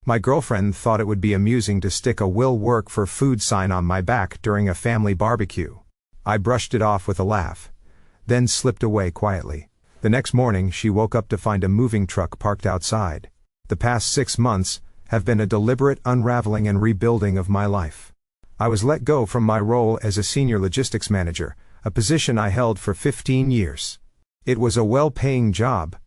My girlfriend thought it would be amusing to stick a "Will work for food" sign on my back during a family barbecue. I brushed it off with a laugh, then slipped away quietly. The next morning she woke up to find a moving truck parked outside. The past 6 months have been a deliberate unraveling and rebuilding of my life. I was let go from my role as a senior logistics manager, a position I held for 15 years. It was a well-paying job,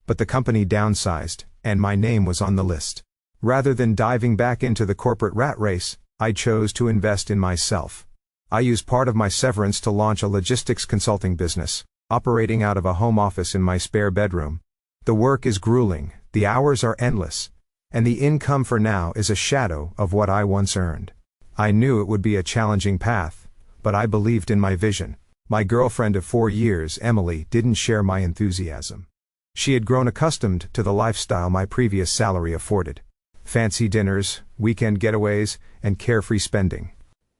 but the company downsized, and my name was on the list. Rather than diving back into the corporate rat race, I chose to invest in myself. I used part of my severance to launch a logistics consulting business, operating out of a home office in my spare bedroom. The work is grueling, the hours are endless, and the income for now is a shadow of what I once earned. I knew it would be a challenging path, but I believed in my vision. My girlfriend of 4 years, Emily, didn't share my enthusiasm. She had grown accustomed to the lifestyle my previous salary afforded. Fancy dinners, weekend getaways, and carefree spending.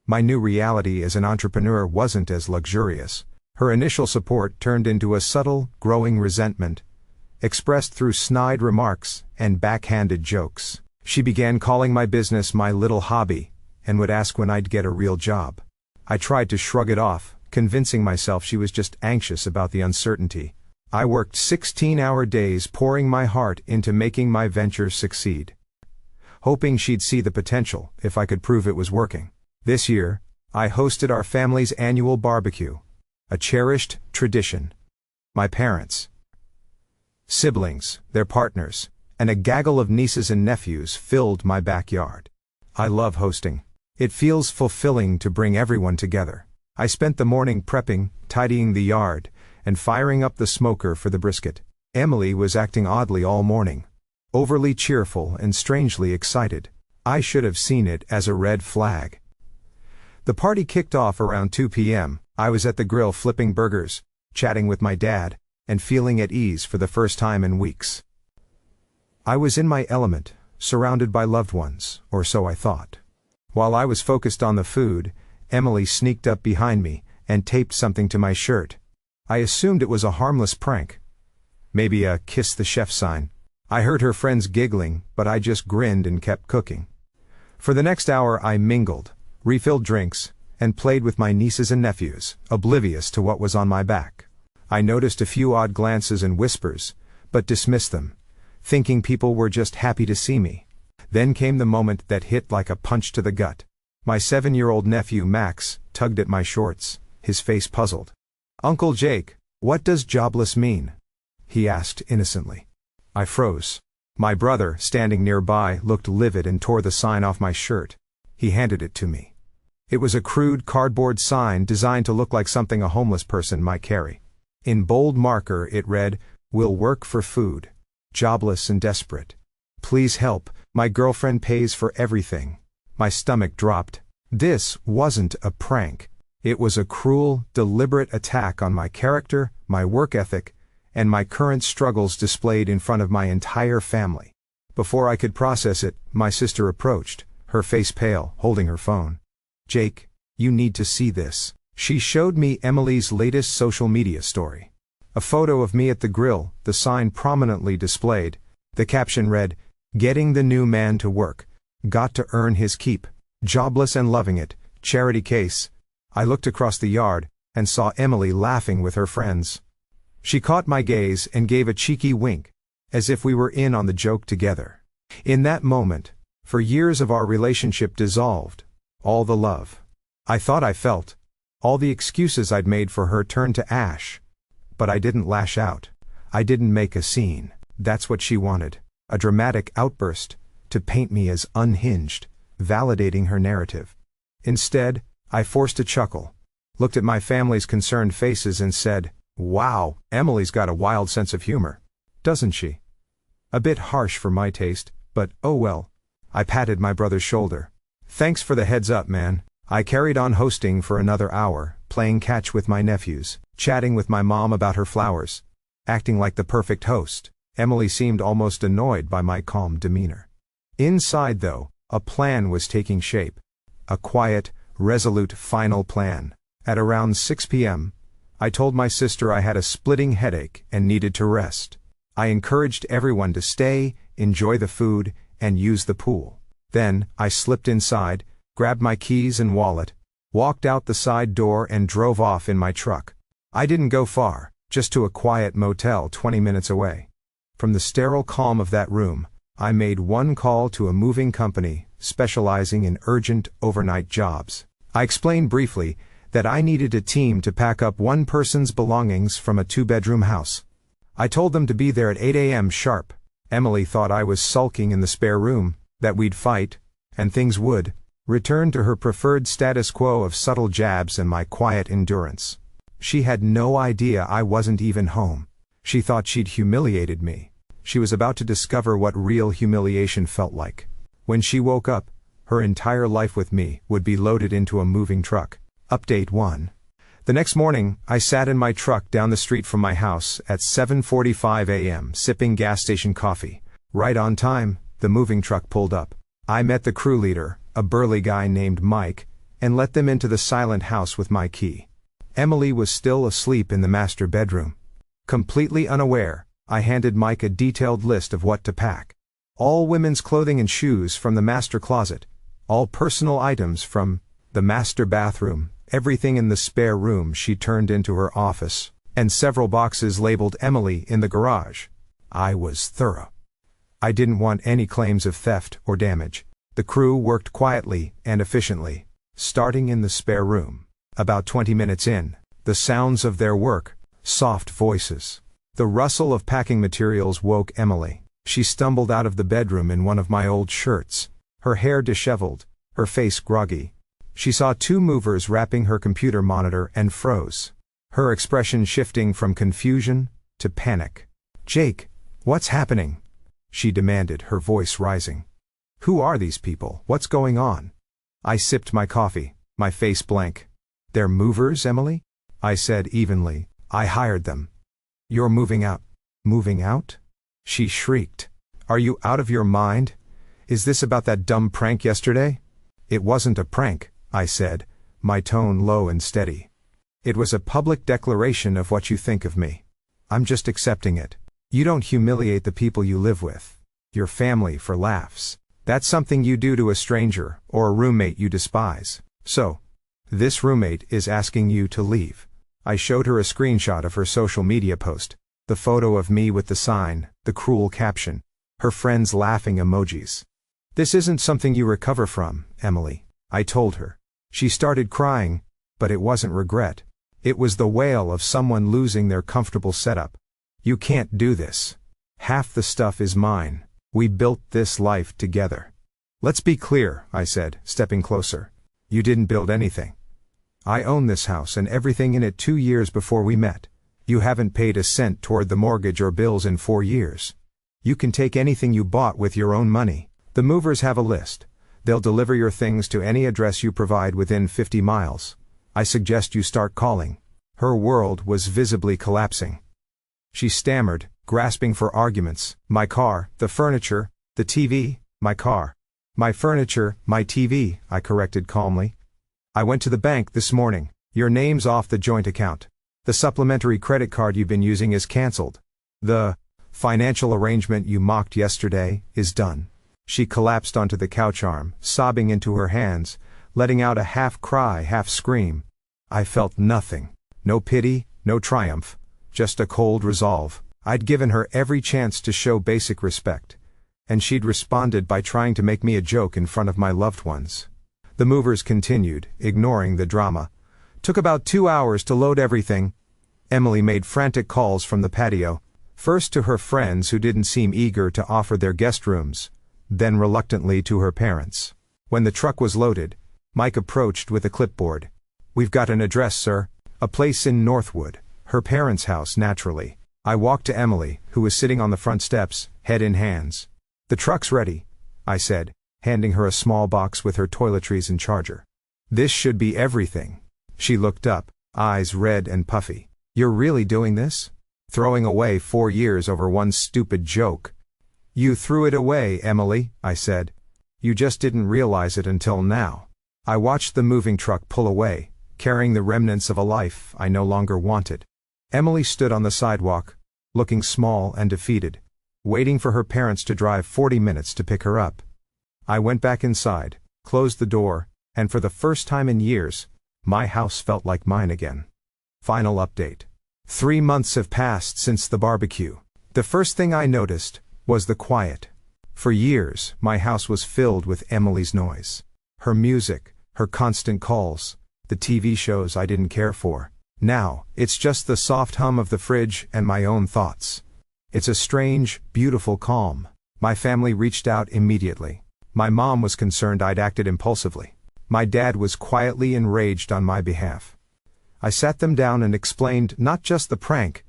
My new reality as an entrepreneur wasn't as luxurious. Her initial support turned into a subtle, growing resentment, expressed through snide remarks and backhanded jokes. She began calling my business my little hobby, and would ask when I'd get a real job. I tried to shrug it off, convincing myself she was just anxious about the uncertainty. I worked 16-hour days pouring my heart into making my venture succeed, hoping she'd see the potential if I could prove it was working. This year, I hosted our family's annual barbecue, a cherished tradition. My parents, siblings, their partners, and a gaggle of nieces and nephews filled my backyard. I love hosting. It feels fulfilling to bring everyone together. I spent the morning prepping, tidying the yard, and firing up the smoker for the brisket. Emily was acting oddly all morning, overly cheerful and strangely excited. I should have seen it as a red flag. The party kicked off around 2 p.m. I was at the grill flipping burgers, chatting with my dad, and feeling at ease for the first time in weeks. I was in my element, surrounded by loved ones, or so I thought. While I was focused on the food, Emily sneaked up behind me and taped something to my shirt. I assumed it was a harmless prank. Maybe a "kiss the chef" sign. I heard her friends giggling, but I just grinned and kept cooking. For the next hour I mingled, refilled drinks, and played with my nieces and nephews, oblivious to what was on my back. I noticed a few odd glances and whispers, but dismissed them, thinking people were just happy to see me. Then came the moment that hit like a punch to the gut. My 7-year-old nephew Max tugged at my shorts, his face puzzled. "Uncle Jake, what does jobless mean?" he asked innocently. I froze. My brother, standing nearby, looked livid and tore the sign off my shirt. He handed it to me. It was a crude cardboard sign designed to look like something a homeless person might carry. In bold marker it read, "Will work for food. Jobless and desperate. Please help, my girlfriend pays for everything." My stomach dropped. This wasn't a prank. It was a cruel, deliberate attack on my character, my work ethic, and my current struggles displayed in front of my entire family. Before I could process it, my sister approached, her face pale, holding her phone. "Jake, you need to see this." She showed me Emily's latest social media story. A photo of me at the grill, the sign prominently displayed. The caption read, "Getting the new man to work. Got to earn his keep. Jobless and loving it. Charity case." I looked across the yard, and saw Emily laughing with her friends. She caught my gaze and gave a cheeky wink, as if we were in on the joke together. In that moment, for years of our relationship dissolved. All the love I thought I felt, all the excuses I'd made for her turned to ash. But I didn't lash out. I didn't make a scene. That's what she wanted. A dramatic outburst, to paint me as unhinged, validating her narrative. Instead, I forced a chuckle, looked at my family's concerned faces and said, "Wow, Emily's got a wild sense of humor, doesn't she?" A bit harsh for my taste, but oh well. I patted my brother's shoulder. "Thanks for the heads up, man." I carried on hosting for another hour, playing catch with my nephews, chatting with my mom about her flowers, acting like the perfect host. Emily seemed almost annoyed by my calm demeanor. Inside, though, a plan was taking shape. A quiet, resolute final plan. At around 6 p.m., I told my sister I had a splitting headache and needed to rest. I encouraged everyone to stay, enjoy the food, and use the pool. Then, I slipped inside, grabbed my keys and wallet, walked out the side door and drove off in my truck. I didn't go far, just to a quiet motel 20 minutes away. From the sterile calm of that room, I made one call to a moving company specializing in urgent overnight jobs. I explained briefly that I needed a team to pack up one person's belongings from a 2-bedroom house. I told them to be there at 8 a.m. sharp. Emily thought I was sulking in the spare room, that we'd fight, and things would return to her preferred status quo of subtle jabs and my quiet endurance. She had no idea I wasn't even home. She thought she'd humiliated me. She was about to discover what real humiliation felt like. When she woke up, her entire life with me would be loaded into a moving truck. Update 1. The next morning, I sat in my truck down the street from my house at 7:45 a.m. sipping gas station coffee. Right on time, the moving truck pulled up. I met the crew leader, a burly guy named Mike, and let them into the silent house with my key. Emily was still asleep in the master bedroom. Completely unaware, I handed Mike a detailed list of what to pack. All women's clothing and shoes from the master closet. All personal items from the master bathroom. Everything in the spare room she turned into her office, and several boxes labeled Emily in the garage. I was thorough. I didn't want any claims of theft or damage. The crew worked quietly and efficiently, starting in the spare room. About 20 minutes in, the sounds of their work, soft voices, the rustle of packing materials woke Emily. She stumbled out of the bedroom in one of my old shirts, her hair disheveled, her face groggy. She saw 2 movers wrapping her computer monitor and froze, her expression shifting from confusion to panic. "Jake, what's happening?" she demanded, her voice rising. "Who are these people? What's going on?" I sipped my coffee, my face blank. "They're movers, Emily?" I said evenly. "I hired them." "You're moving out." "Moving out?" she shrieked. "Are you out of your mind? Is this about that dumb prank yesterday?" "It wasn't a prank," I said, my tone low and steady. "It was a public declaration of what you think of me. I'm just accepting it. You don't humiliate the people you live with, your family, for laughs. That's something you do to a stranger or a roommate you despise. So, this roommate is asking you to leave." I showed her a screenshot of her social media post, the photo of me with the sign, the cruel caption, her friends laughing emojis. "This isn't something you recover from, Emily," I told her. She started crying, but it wasn't regret. It was the wail of someone losing their comfortable setup. "You can't do this. Half the stuff is mine. We built this life together." "Let's be clear," I said, stepping closer. "You didn't build anything. I own this house and everything in it 2 years before we met. You haven't paid a cent toward the mortgage or bills in 4 years. You can take anything you bought with your own money. The movers have a list. They'll deliver your things to any address you provide within 50 miles. I suggest you start calling." Her world was visibly collapsing. She stammered, grasping for arguments. "My car, the furniture, the TV, my car." "My furniture, my TV," I corrected calmly. "I went to the bank this morning. Your name's off the joint account. The supplementary credit card you've been using is canceled. The financial arrangement you mocked yesterday is done." She collapsed onto the couch arm, sobbing into her hands, letting out a half cry, half scream. I felt nothing. No pity, no triumph, just a cold resolve. I'd given her every chance to show basic respect, and she'd responded by trying to make me a joke in front of my loved ones. The movers continued, ignoring the drama. Took about 2 hours to load everything. Emily made frantic calls from the patio, first to her friends who didn't seem eager to offer their guest rooms, then reluctantly to her parents. When the truck was loaded, Mike approached with a clipboard. "We've got an address, sir. A place in Northwood." Her parents' house, naturally. I walked to Emily, who was sitting on the front steps, head in hands. "The truck's ready," I said, handing her a small box with her toiletries and charger. "This should be everything." She looked up, eyes red and puffy. "You're really doing this? Throwing away 4 years over one stupid joke?" "You threw it away, Emily," I said. "You just didn't realize it until now." I watched the moving truck pull away, carrying the remnants of a life I no longer wanted. Emily stood on the sidewalk, looking small and defeated. waiting for her parents to drive 40 minutes to pick her up. I went back inside, closed the door, and for the first time in years, my house felt like mine again. Final update. 3 months have passed since the barbecue. The first thing I noticed was the quiet. For years, my house was filled with Emily's noise. Her music, her constant calls, the TV shows I didn't care for. Now, it's just the soft hum of the fridge and my own thoughts. It's a strange, beautiful calm. My family reached out immediately. My mom was concerned I'd acted impulsively. My dad was quietly enraged on my behalf. I sat them down and explained not just the prank,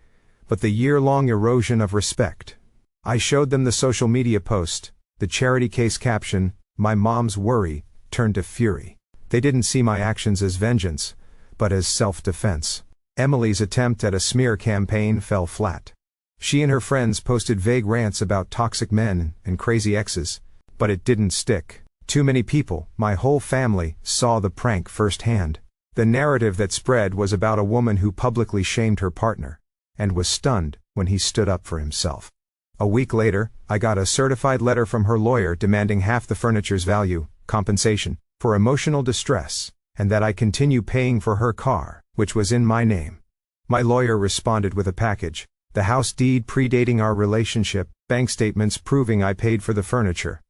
but the year-long erosion of respect. I showed them the social media post, the charity case caption, my mom's worry turned to fury. They didn't see my actions as vengeance, but as self-defense. Emily's attempt at a smear campaign fell flat. She and her friends posted vague rants about toxic men and crazy exes, but it didn't stick. Too many people, my whole family, saw the prank firsthand. The narrative that spread was about a woman who publicly shamed her partner, and was stunned when he stood up for himself. A week later, I got a certified letter from her lawyer demanding half the furniture's value, compensation, for emotional distress, and that I continue paying for her car, which was in my name. My lawyer responded with a package, the house deed predating our relationship, bank statements proving I paid for the furniture,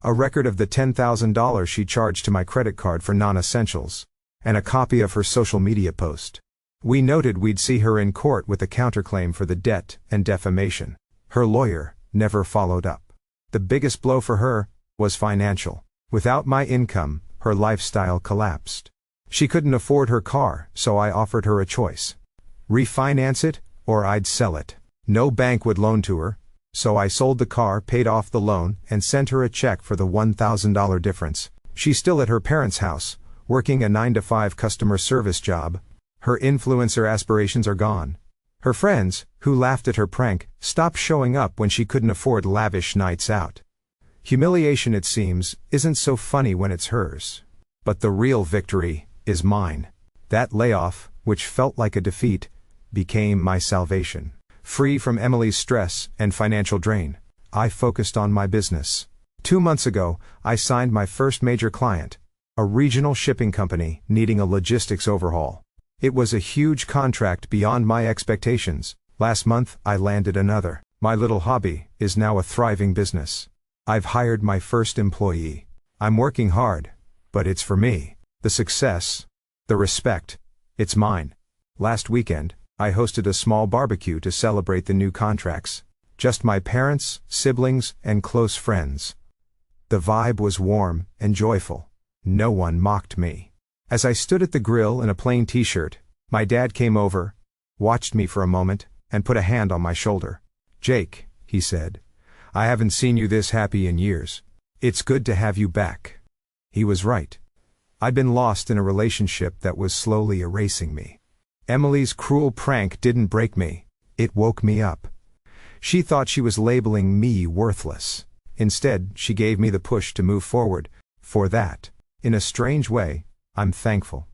a record of the $10,000 she charged to my credit card for non-essentials, and a copy of her social media post. We noted we'd see her in court with a counterclaim for the debt and defamation. Her lawyer never followed up. The biggest blow for her was financial. Without my income, her lifestyle collapsed. She couldn't afford her car, so I offered her a choice. Refinance it, or I'd sell it. No bank would loan to her, so I sold the car, paid off the loan, and sent her a check for the $1,000 difference. She's still at her parents' house, working a 9-to-5 customer service job. Her influencer aspirations are gone. Her friends, who laughed at her prank, stopped showing up when she couldn't afford lavish nights out. Humiliation, it seems, isn't so funny when it's hers. But the real victory is mine. That layoff, which felt like a defeat, became my salvation. Free from Emily's stress and financial drain, I focused on my business. 2 months ago, I signed my first major client, a regional shipping company needing a logistics overhaul. It was a huge contract beyond my expectations. Last month, I landed another. My little hobby is now a thriving business. I've hired my first employee. I'm working hard, but it's for me. The success, the respect, it's mine. Last weekend, I hosted a small barbecue to celebrate the new contracts. Just my parents, siblings, and close friends. The vibe was warm and joyful. No one mocked me. As I stood at the grill in a plain t-shirt, my dad came over, watched me for a moment, and put a hand on my shoulder. "Jake," he said, "I haven't seen you this happy in years. It's good to have you back." He was right. I'd been lost in a relationship that was slowly erasing me. Emily's cruel prank didn't break me, it woke me up. She thought she was labeling me worthless. Instead, she gave me the push to move forward. For that, in a strange way, I'm thankful.